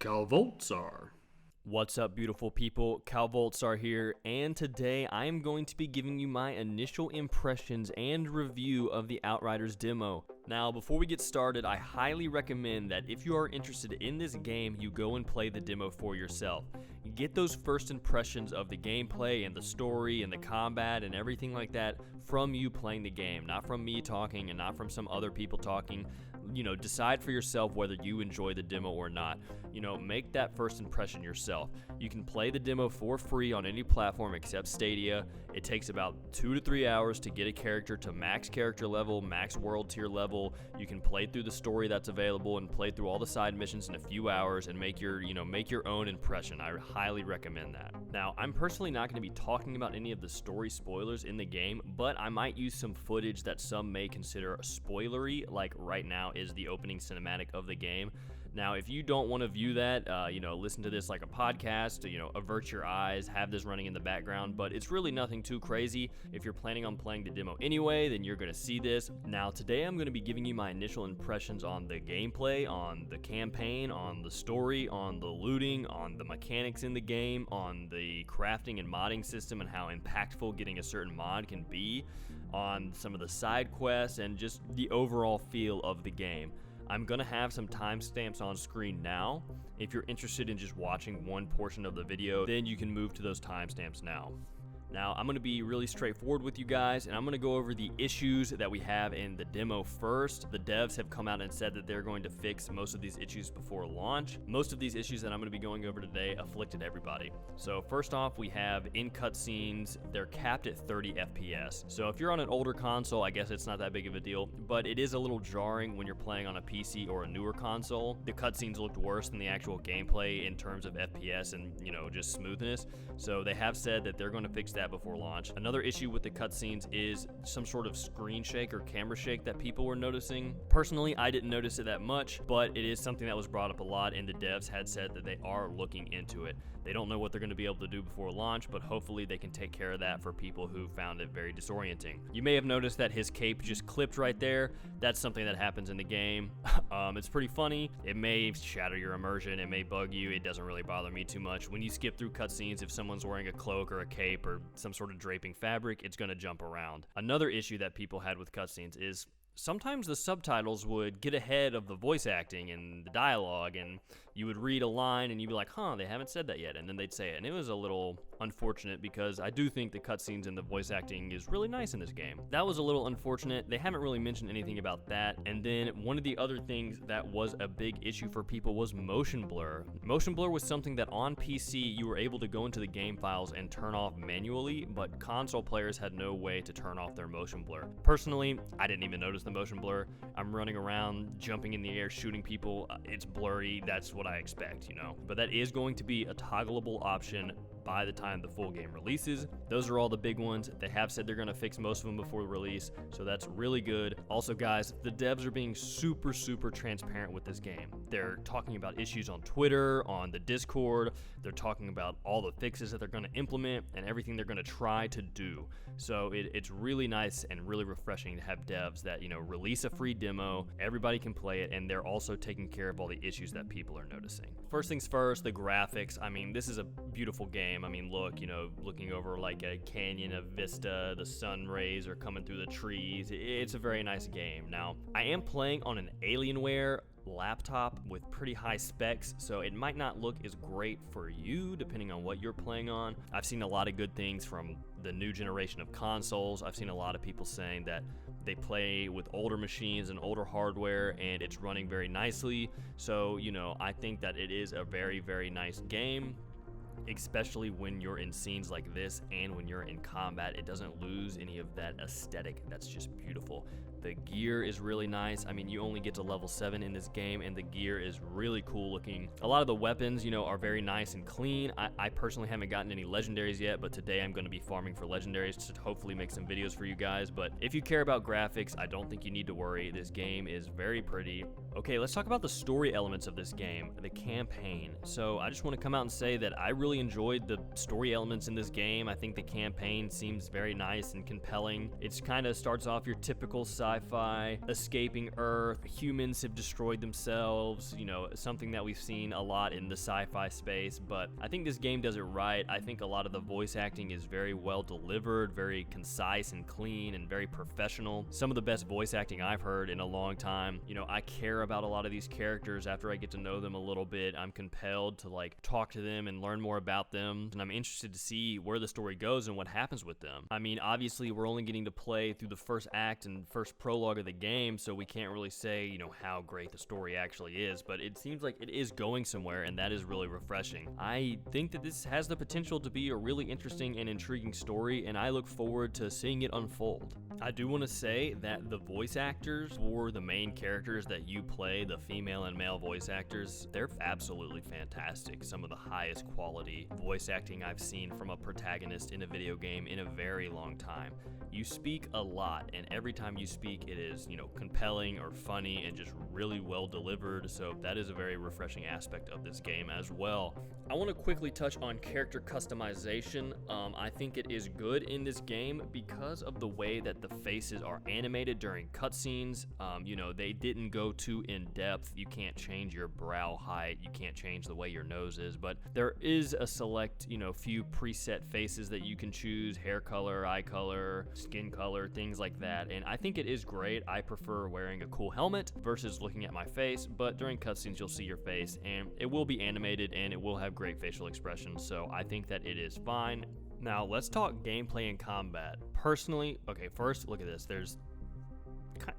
Calvoltsar. What's up, beautiful people? Calvoltsar here, and today I am going to be giving you my initial impressions and review of the Outriders demo. Now, before we get started, I highly recommend that if you are interested in this game, you go and play the demo for yourself. You get those first impressions of the gameplay and the story and the combat and everything like that from you playing the game, not from me talking and not from some other people talking. You know, decide for yourself whether you enjoy the demo or not. You know, make that first impression yourself. You can play the demo for free on any platform except Stadia. It takes about 2 to 3 hours to get a character to max character level, max world tier level. You can play through the story that's available and play through all the side missions in a few hours and make your own impression. I highly recommend that. Now, I'm personally not going to be talking about any of the story spoilers in the game, but I might use some footage that some may consider spoilery, like right now is the opening cinematic of the game. Now, if you don't want to view that, listen to this like a podcast, avert your eyes, have this running in the background, but it's really nothing too crazy. If you're planning on playing the demo anyway, then you're going to see this. Now, today I'm going to be giving you my initial impressions on the gameplay, on the campaign, on the story, on the looting, on the mechanics in the game, on the crafting and modding system and how impactful getting a certain mod can be, on some of the side quests, and just the overall feel of the game. I'm going to have some timestamps on screen now. If you're interested in just watching one portion of the video, then you can move to those timestamps now. Now, I'm going to be really straightforward with you guys, and I'm going to go over the issues that we have in the demo first. The devs have come out and said that they're going to fix most of these issues before launch. Most of these issues that I'm going to be going over today afflicted everybody. So first off, we have in cutscenes, they're capped at 30 FPS. So if you're on an older console, I guess it's not that big of a deal, but it is a little jarring when you're playing on a PC or a newer console. The cutscenes looked worse than the actual gameplay in terms of FPS and, just smoothness. So they have said that they're going to fix that before launch. Another issue with the cutscenes is some sort of screen shake or camera shake that people were noticing. Personally, I didn't notice it that much, but it is something that was brought up a lot, and the devs had said that they are looking into it. They don't know what they're going to be able to do before launch, but hopefully they can take care of that for people who found it very disorienting. You may have noticed that his cape just clipped right there. That's something that happens in the game. It's pretty funny. It may shatter your immersion. It may bug you. It doesn't really bother me too much. When you skip through cutscenes, if someone's wearing a cloak or a cape or some sort of draping fabric, it's going to jump around. Another issue that people had with cutscenes is sometimes the subtitles would get ahead of the voice acting and the dialogue, and you would read a line and you'd be like, they haven't said that yet, and then they'd say it, and it was a little unfortunate because I do think the cutscenes and the voice acting is really nice in this game. That was a little unfortunate. They haven't really mentioned anything about that. And then one of the other things that was a big issue for people was motion blur. Motion blur was something that on PC you were able to go into the game files and turn off manually, but console players had no way to turn off their motion blur. Personally, I didn't even notice the motion blur. I'm running around, jumping in the air, shooting people. It's blurry. That's what I expect, But that is going to be a toggleable option by the time the full game releases. Those are all the big ones. They have said they're going to fix most of them before release, so that's really good. Also, guys, the devs are being super transparent with this game. They're talking about issues on Twitter, on the Discord. They're talking about all the fixes that they're going to implement and everything they're going to try to do. So it's really nice and really refreshing to have devs that, release a free demo, everybody can play it, and they're also taking care of all the issues that people are noticing. First things first, the graphics. I mean, this is a beautiful game. I mean, look, looking over like a canyon, a vista, the sun rays are coming through the trees. It's a very nice game. Now, I am playing on an Alienware laptop with pretty high specs, so it might not look as great for you depending on what you're playing on. I've seen a lot of good things from the new generation of consoles. I've seen a lot of people saying that they play with older machines and older hardware and it's running very nicely. So, I think that it is a very nice game, especially when you're in scenes like this and when you're in combat. It doesn't lose any of that aesthetic. That's just beautiful. The gear is really nice. I mean, you only get to level 7 in this game, and the gear is really cool looking. A lot of the weapons, are very nice and clean. I personally haven't gotten any legendaries yet, but today I'm going to be farming for legendaries to hopefully make some videos for you guys. But if you care about graphics, I don't think you need to worry. This game is very pretty. Okay, let's talk about the story elements of this game, the campaign. So I just want to come out and say that I really enjoyed the story elements in this game. I think the campaign seems very nice and compelling. It kind of starts off your typical side sci-fi, escaping Earth, humans have destroyed themselves, you know, something that we've seen a lot in the sci-fi space, but I think this game does it right. I think a lot of the voice acting is very well delivered, very concise and clean and very professional. Some of the best voice acting I've heard in a long time. You know, I care about a lot of these characters after I get to know them a little bit. I'm compelled to like talk to them and learn more about them, and I'm interested to see where the story goes and what happens with them. I mean, obviously we're only getting to play through the first act and first prologue of the game, so we can't really say, you know, how great the story actually is, but it seems like it is going somewhere, and that is really refreshing. I think that this has the potential to be a really interesting and intriguing story, and I look forward to seeing it unfold. I do want to say that the voice actors for the main characters that you play, the female and male voice actors, they're absolutely fantastic. Some of the highest quality voice acting I've seen from a protagonist in a video game in a very long time. You speak a lot, and every time you speak, it is, you know, compelling or funny and just really well delivered, so that is a very refreshing aspect of this game as well. I want to quickly touch on character customization. I think it is good in this game because of the way that the faces are animated during cutscenes. You know, they didn't go too in depth. You can't change your brow height, you can't change the way your nose is, but there is a select, you know, few preset faces that you can choose: hair color, eye color, skin color, things like that, and I think it is great. I prefer wearing a cool helmet versus looking at my face, but during cutscenes you'll see your face, and it will be animated and it will have great facial expressions, so I think that it is fine. Now let's talk gameplay and combat. Personally, okay, first look at this.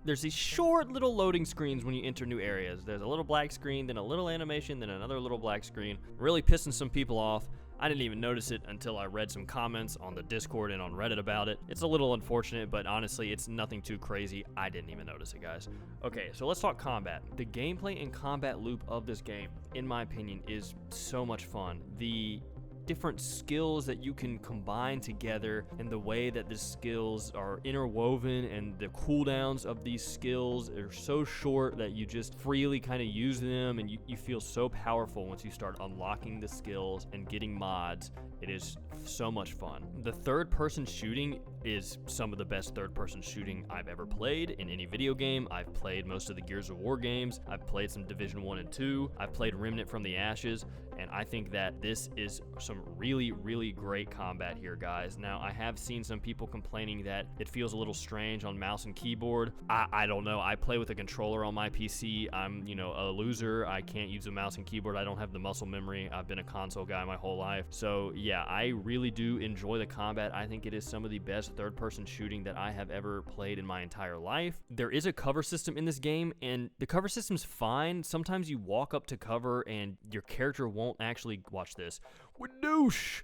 There's these short little loading screens when you enter new areas. There's a little black screen, then a little animation, then another little black screen, really pissing some people off. I didn't even notice it until I read some comments on the Discord and on Reddit about it. It's a little unfortunate, but honestly, it's nothing too crazy. I didn't even notice it, guys. Okay, so let's talk combat. The gameplay and combat loop of this game, in my opinion, is so much fun. The different skills that you can combine together and the way that the skills are interwoven and the cooldowns of these skills are so short that you just freely kind of use them, and you feel so powerful once you start unlocking the skills and getting mods. It is so much fun. The third-person shooting is some of the best third-person shooting I've ever played in any video game. I've played most of the Gears of War games. I've played some Division 1 and 2. I've played Remnant from the Ashes, and I think that this is some really, really great combat here, guys. Now, I have seen some people complaining that it feels a little strange on mouse and keyboard. I don't know. I play with a controller on my PC. I'm, you know, a loser. I can't use a mouse and keyboard. I don't have the muscle memory. I've been a console guy my whole life. So, yeah, I really do enjoy the combat. I think it is some of the best third-person shooting that I have ever played in my entire life. There is a cover system in this game, and the cover system's fine. Sometimes you walk up to cover and your character won't actually, watch this, wadoosh,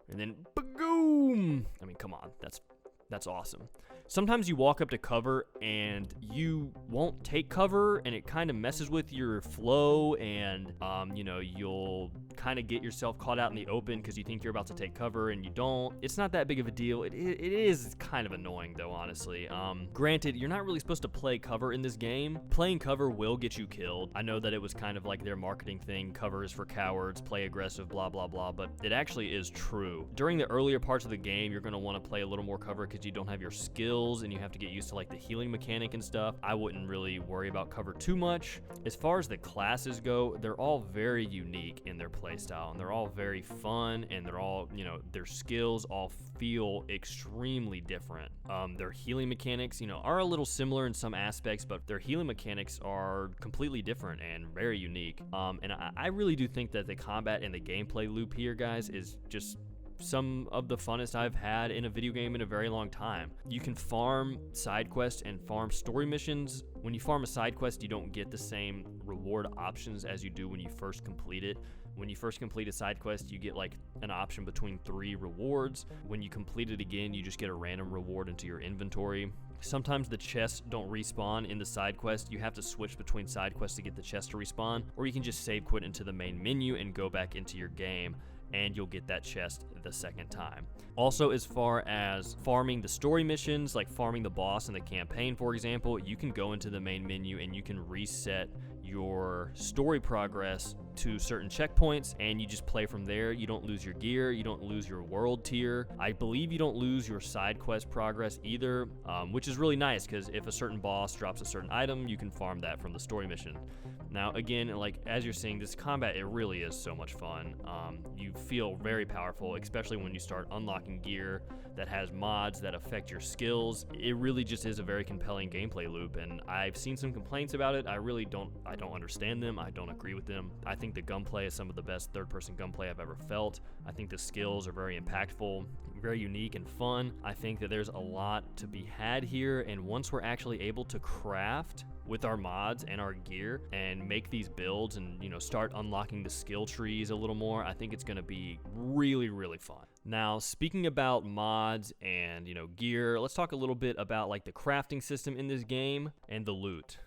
and then bagoom. I mean, come on, that's awesome. Sometimes you walk up to cover and you won't take cover, and it kind of messes with your flow, and you know, you'll kind of get yourself caught out in the open because you think you're about to take cover and you don't. It's not that big of a deal. It is kind of annoying though, honestly. Granted, you're not really supposed to play cover in this game. Playing cover will get you killed. I know that it was kind of like their marketing thing, cover is for cowards, play aggressive, blah blah blah, but it actually is true. During the earlier parts of the game, you're going to want to play a little more cover because you don't have your skills and you have to get used to like the healing mechanic and stuff. I wouldn't really worry about cover too much. As far as the classes go, they're all very unique in their playstyle, and they're all very fun, and they're all, you know, their skills all feel extremely different. Their healing mechanics, you know, are a little similar in some aspects, but their healing mechanics are completely different and very unique. And I really do think that the combat and the gameplay loop here, guys, is just some of the funnest I've had in a video game in a very long time. You can farm side quests and farm story missions. When you farm a side quest, you don't get the same reward options as you do when you first complete it. When you first complete a side quest, you get like an option between 3 rewards. When you complete it again, you just get a random reward into your inventory. Sometimes the chests don't respawn in the side quest. You have to switch between side quests to get the chest to respawn, or you can just save quit into the main menu and go back into your game, and you'll get that chest the second time. Also, as far as farming the story missions, like farming the boss in the campaign, for example, you can go into the main menu and you can reset your story progress to certain checkpoints and you just play from there. You don't lose your gear, you don't lose your world tier. I believe you don't lose your side quest progress either, which is really nice because if a certain boss drops a certain item, you can farm that from the story mission. Now again, like as you're seeing, this combat, it really is so much fun. You feel very powerful, especially when you start unlocking gear that has mods that affect your skills. It really just is a very compelling gameplay loop, and I've seen some complaints about it. I don't understand them. I don't agree with them. I think the gunplay is some of the best third-person gunplay I've ever felt. I think the skills are very impactful, very unique and fun. I think that there's a lot to be had here, and once we're actually able to craft with our mods and our gear and make these builds and, you know, start unlocking the skill trees a little more, I think it's going to be really, really fun. Now, speaking about mods and, you know, gear, let's talk a little bit about like the crafting system in this game and the loot.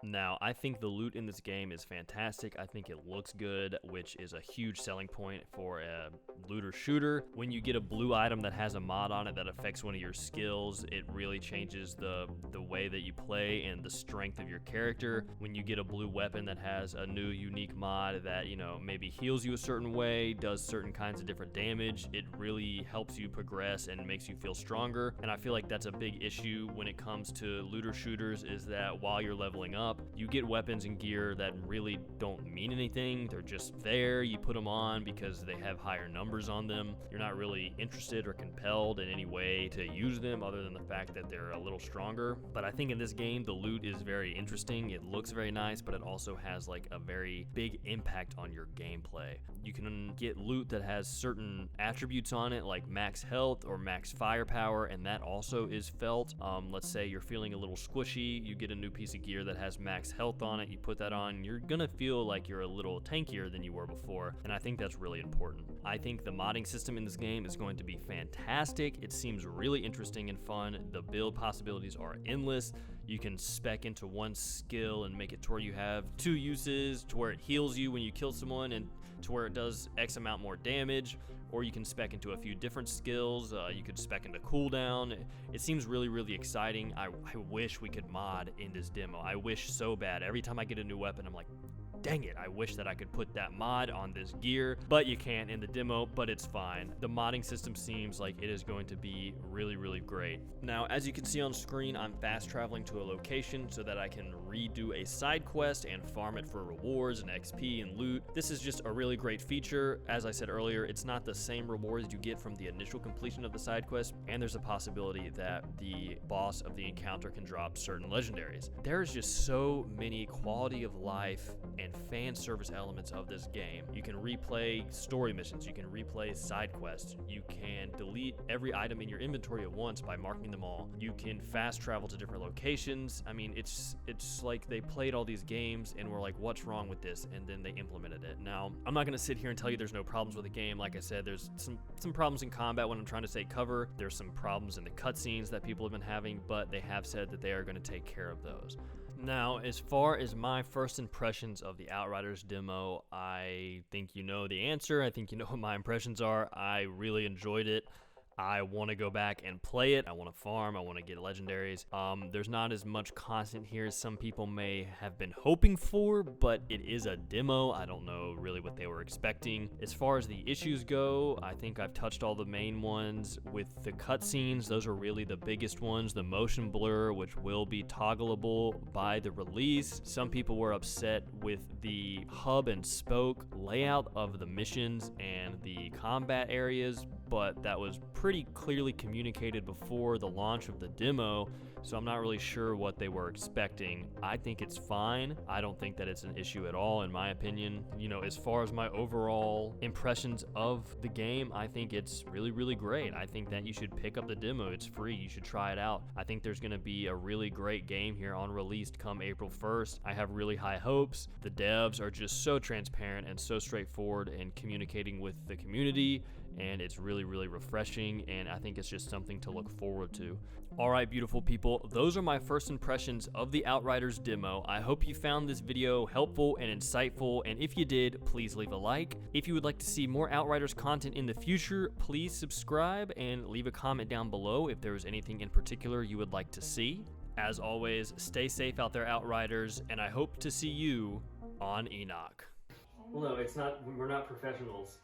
Now, I think the loot in this game is fantastic. I think it looks good, which is a huge selling point for a looter shooter. When you get a blue item that has a mod on it that affects one of your skills, it really changes the way that you play and the strength of your character. When you get a blue weapon that has a new unique mod that, you know, maybe heals you a certain way, does certain kinds of different damage, it really helps you progress and makes you feel stronger. And I feel like that's a big issue when it comes to looter shooters, is that while you're leveling up, you get weapons and gear that really don't mean anything. They're just there. You put them on because they have higher numbers on them. You're not really interested or compelled in any way to use them other than the fact that they're a little stronger. But I think in this game, the loot is very interesting. It looks very nice, but it also has like a very big impact on your gameplay. You can get loot that has certain attributes on it, like max health or max firepower, and that also is felt. Let's say you're feeling a little squishy, you get a new piece of gear that has max health on it, you put that on, you're gonna feel like you're a little tankier than you were before, and I think that's really important. I think the modding system in this game is going to be fantastic. It seems really interesting and fun. The build possibilities are endless. You can spec into one skill and make it to where you have 2 uses, to where it heals you when you kill someone and to where it does X amount more damage, or you can spec into a few different skills. You could spec into cooldown. It seems really, really exciting. I wish we could mod in this demo. I wish so bad. Every time I get a new weapon, I'm like, dang it, I wish that I could put that mod on this gear, but you can't in the demo, but it's fine. The modding system seems like it is going to be really, really great. Now, as you can see on screen, I'm fast traveling to a location so that I can redo a side quest and farm it for rewards and XP and loot. This is just a really great feature. As I said earlier, it's not the same rewards you get from the initial completion of the side quest, and there's a possibility that the boss of the encounter can drop certain legendaries. There's just so many quality of life and fan service elements of this game. You can replay story missions, you can replay side quests, you can delete every item in your inventory at once by marking them all. You can fast travel to different locations. I mean, it's like they played all these games and were like, what's wrong with this? And then they implemented it. Now, I'm not gonna sit here and tell you there's no problems with the game. Like I said, there's some problems in combat when I'm trying to stay cover. There's some problems in the cutscenes that people have been having, but they have said that they are gonna take care of those. Now, as far as my first impressions of the Outriders demo, I think you know the answer. I think you know what my impressions are. I really enjoyed it. I want to go back and play it. I want to farm. I want to get legendaries. There's not as much content here as some people may have been hoping for, but it is a demo. I don't know really what they were expecting. As far as the issues go, I think I've touched all the main ones. With the cutscenes, those are really the biggest ones. The motion blur, which will be toggleable by the release. Some people were upset with the hub and spoke layout of the missions and the combat areas, but that was pretty clearly communicated before the launch of the demo, so I'm not really sure what they were expecting. I think it's fine. I don't think that it's an issue at all, in my opinion. You know, as far as my overall impressions of the game, I think it's really, really great. I think that you should pick up the demo. It's free. You should try it out. I think there's going to be a really great game here on release come April 1st. I have really high hopes. The devs are just so transparent and so straightforward in communicating with the community, and it's really, really refreshing, and I think it's just something to look forward to. All right, beautiful people, those are my first impressions of the Outriders demo. I hope you found this video helpful and insightful, and if you did, please leave a like. If you would like to see more Outriders content in the future, please subscribe and leave a comment down below if there is anything in particular you would like to see. As always, stay safe out there, Outriders, and I hope to see you on Enoch. Well, no, it's not. We're not professionals.